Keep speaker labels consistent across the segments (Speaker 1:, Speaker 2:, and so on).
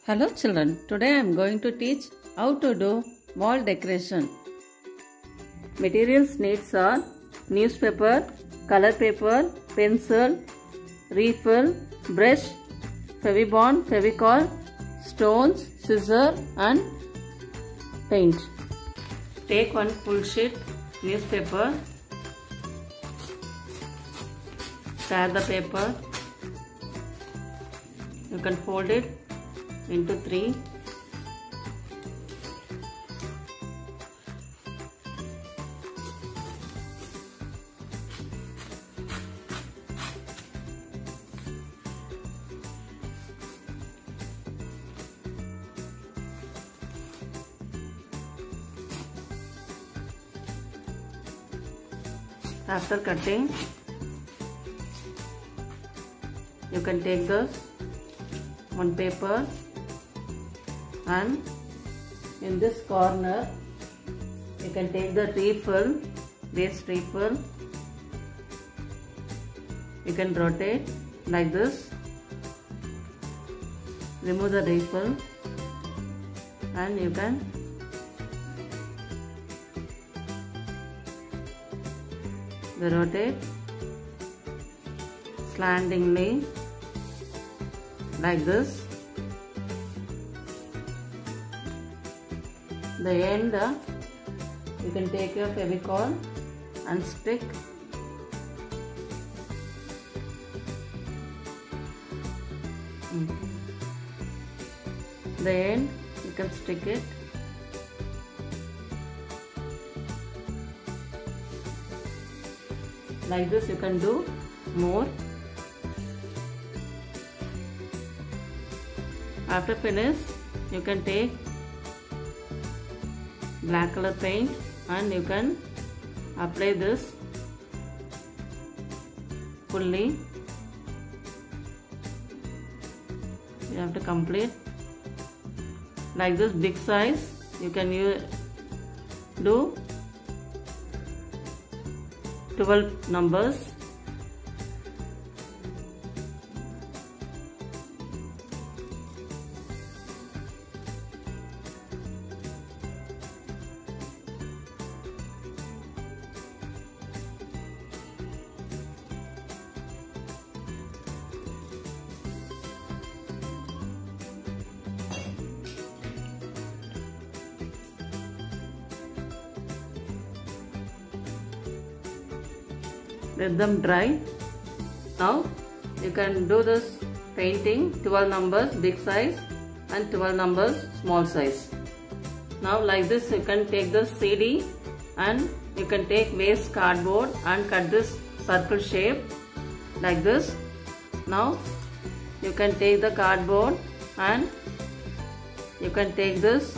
Speaker 1: Hello children, today I am going to teach how to do wall decoration. Materials needs are newspaper, color paper, pencil, refill, brush, Fevibond, Fevicol, stones, scissors and paint. Take one full sheet newspaper, tear the paper, you can fold it into 3. After cutting, you can take this one paper and in this corner you can take the refill, waste refill. You can rotate like this, remove the refill and you can rotate slantingly like this. The end you can take your Fevicol and stick the end, you can stick it like this. You can do more. After finish, you can take black color paint and you can apply this fully. You have to complete like this. Big size you can do 12 numbers. Let them dry. Now you can do this painting 12 numbers big size and 12 numbers small size. Now like this you can take the CD and you can take waste cardboard and cut this circle shape like this. Now you can take the cardboard and you can take this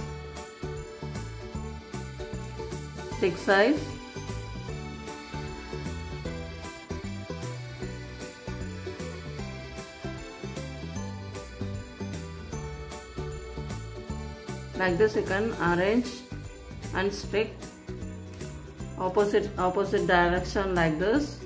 Speaker 1: big size like this. You can arrange and stick opposite direction like this.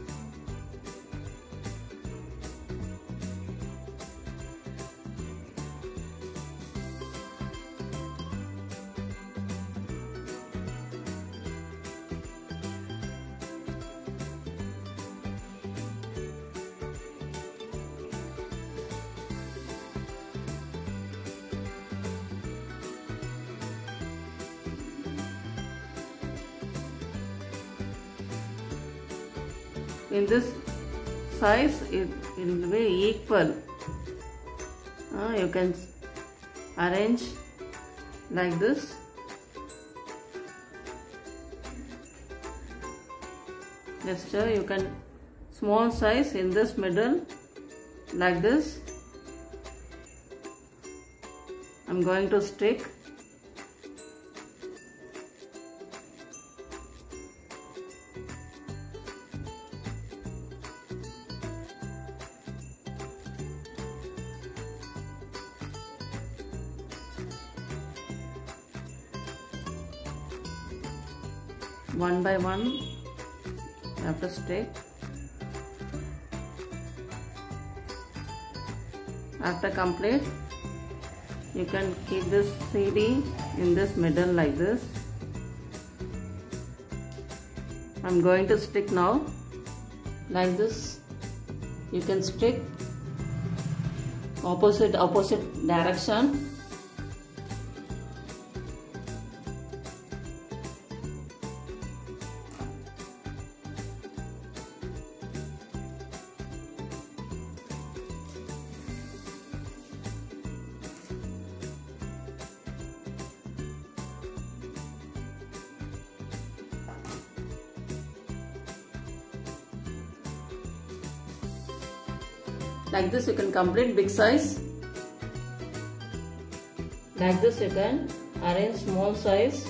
Speaker 1: In this size it will be equal. You can arrange like this. Just you can small size in this middle like this. I'm going to stick one by one. You have to stick. After complete, You can keep this CD in this middle like this. I'm going to stick now like this. You can stick opposite direction. Like this you can complete big size. Like this you can arrange small size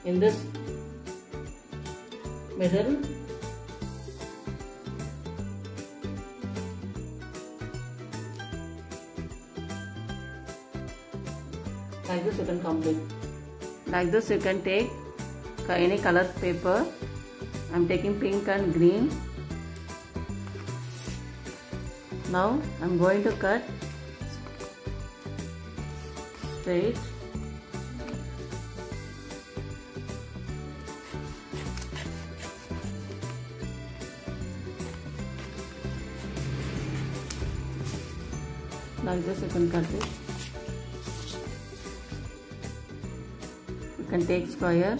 Speaker 1: in this middle. Like this you can complete. Like this you can take any color paper. I'm taking pink and green. Now I'm going to cut straight. Like this you can cut it. You can take square.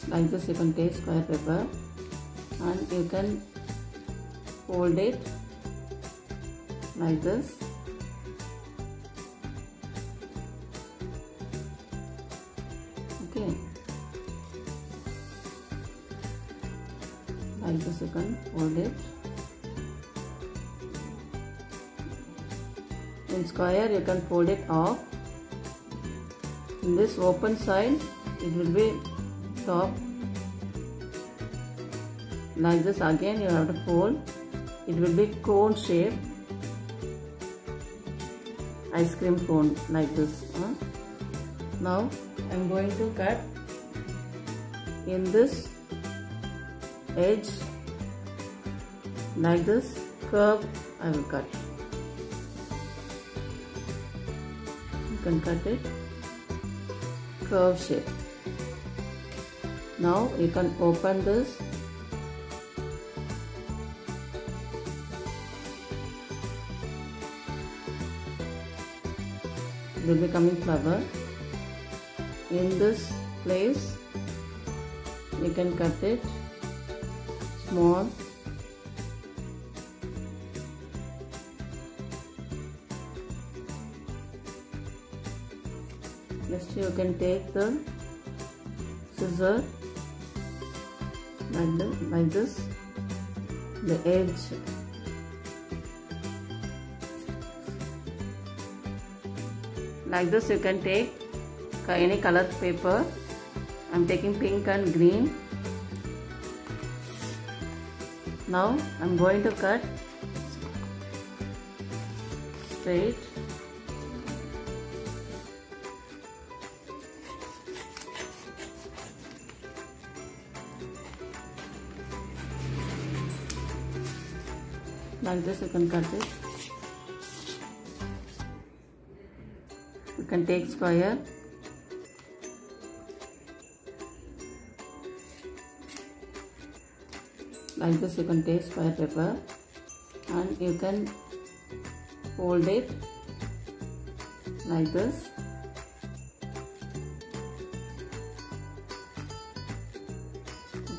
Speaker 1: Like this you can take square paper and you can fold it like this. Okay, like this you can fold it. In square you can fold it off. In this open side it will be top. Like this again you have to fold. It will be cone shape, ice cream cone like this. Now I am going to cut in this edge like this curve. I will cut. You can cut it curve shape. Now you can open this. It will be coming flower. In this place you can cut it small. Next you can take the scissor like this, the edge. Like this you can take any colored paper. I'm taking pink and green. Now I'm going to cut straight. Like this you can cut it. You can take square. Like this you can take square paper and you can fold it like this.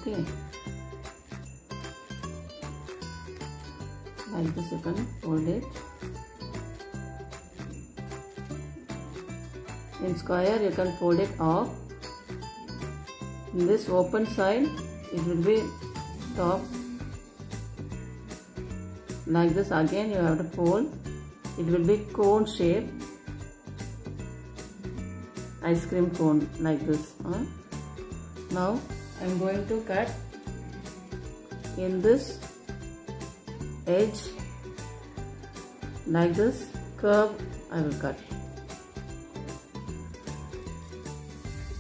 Speaker 1: Okay. Like this you can fold it. In square you can fold it off. In this open side it will be top. Like this again you have to fold. It will be cone shape, ice cream cone like this. Now I am going to cut in this edge like this curve. I will cut.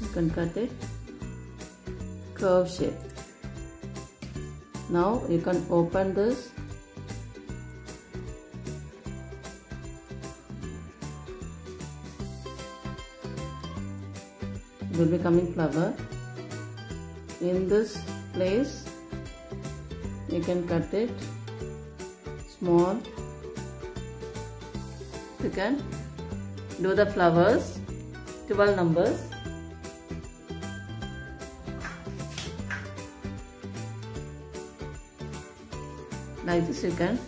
Speaker 1: You can cut it curve shape. Now you can open this will be coming flower. In this place you can cut it small. You can do the flowers, 12 numbers. Like this you can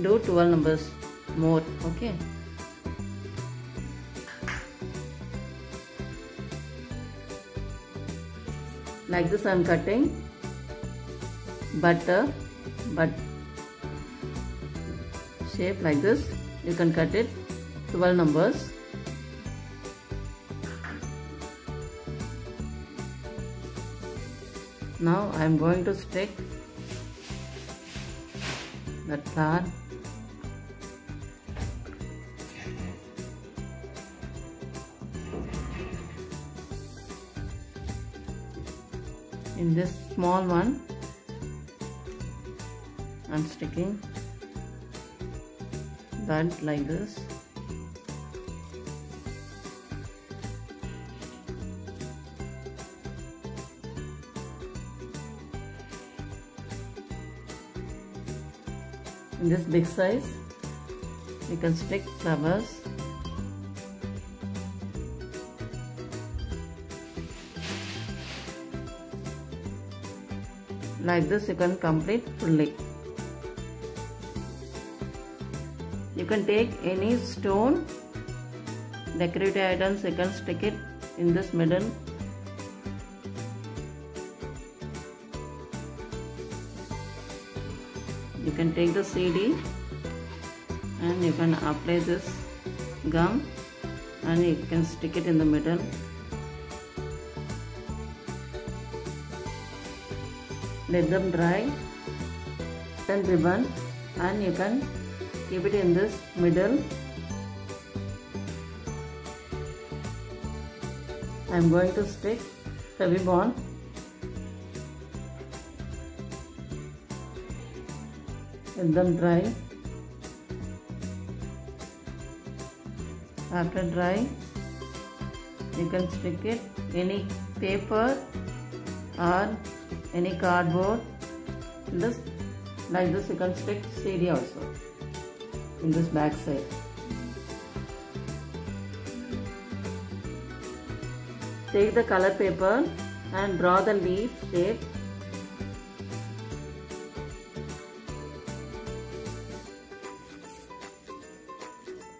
Speaker 1: do 12 numbers more. Okay. Like this I am cutting butter, but shape like this. You can cut it 12 numbers. Now I am going to stick that flower. In this small one I am sticking that like this. In this big size you can stick flowers. Like this you can complete fully. You can take any stone, decorative items, you can stick it in this middle. You can take the CD and you can apply this gum and you can stick it in the middle. Let them dry, then ribbon, and you can keep it in this middle. I am going to stick Fevibond. Let them dry. After dry, you can stick it any paper or any cardboard. This like this you can stick CD also in this back side. Take the color paper and draw the leaf shape.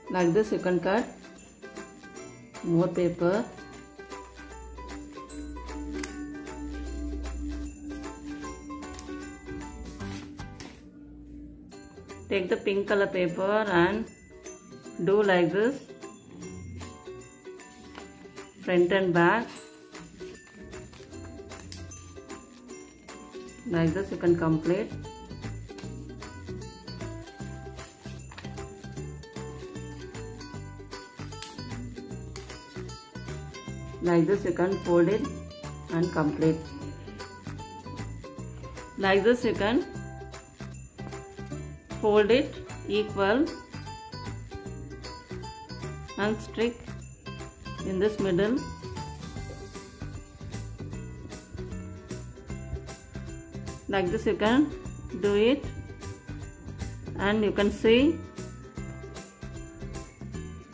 Speaker 1: Like this you can cut more paper. Take the pink color paper and do like this, front and back. Like this you can complete. Like this you can fold it and complete. Like this you can fold it equal and stick in this middle. Like this you can do it, and you can see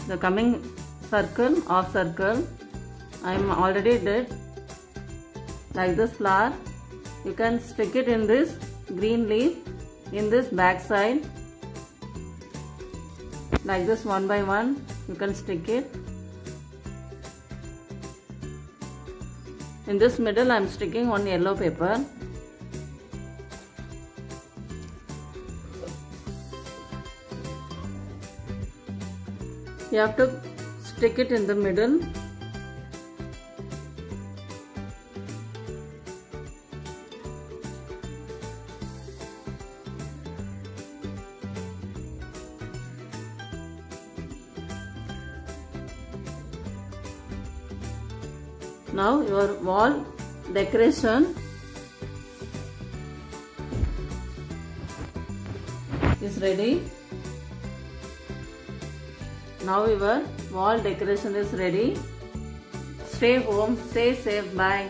Speaker 1: the coming circle, half circle. I am already did. Like this flower, you can stick it in this green leaf in this back side. Like this, one by one you can stick it. In this middle I am sticking one yellow paper. You have to stick it in the middle. Now your wall decoration is ready. Now your wall decoration is ready. Stay home, stay safe, bye.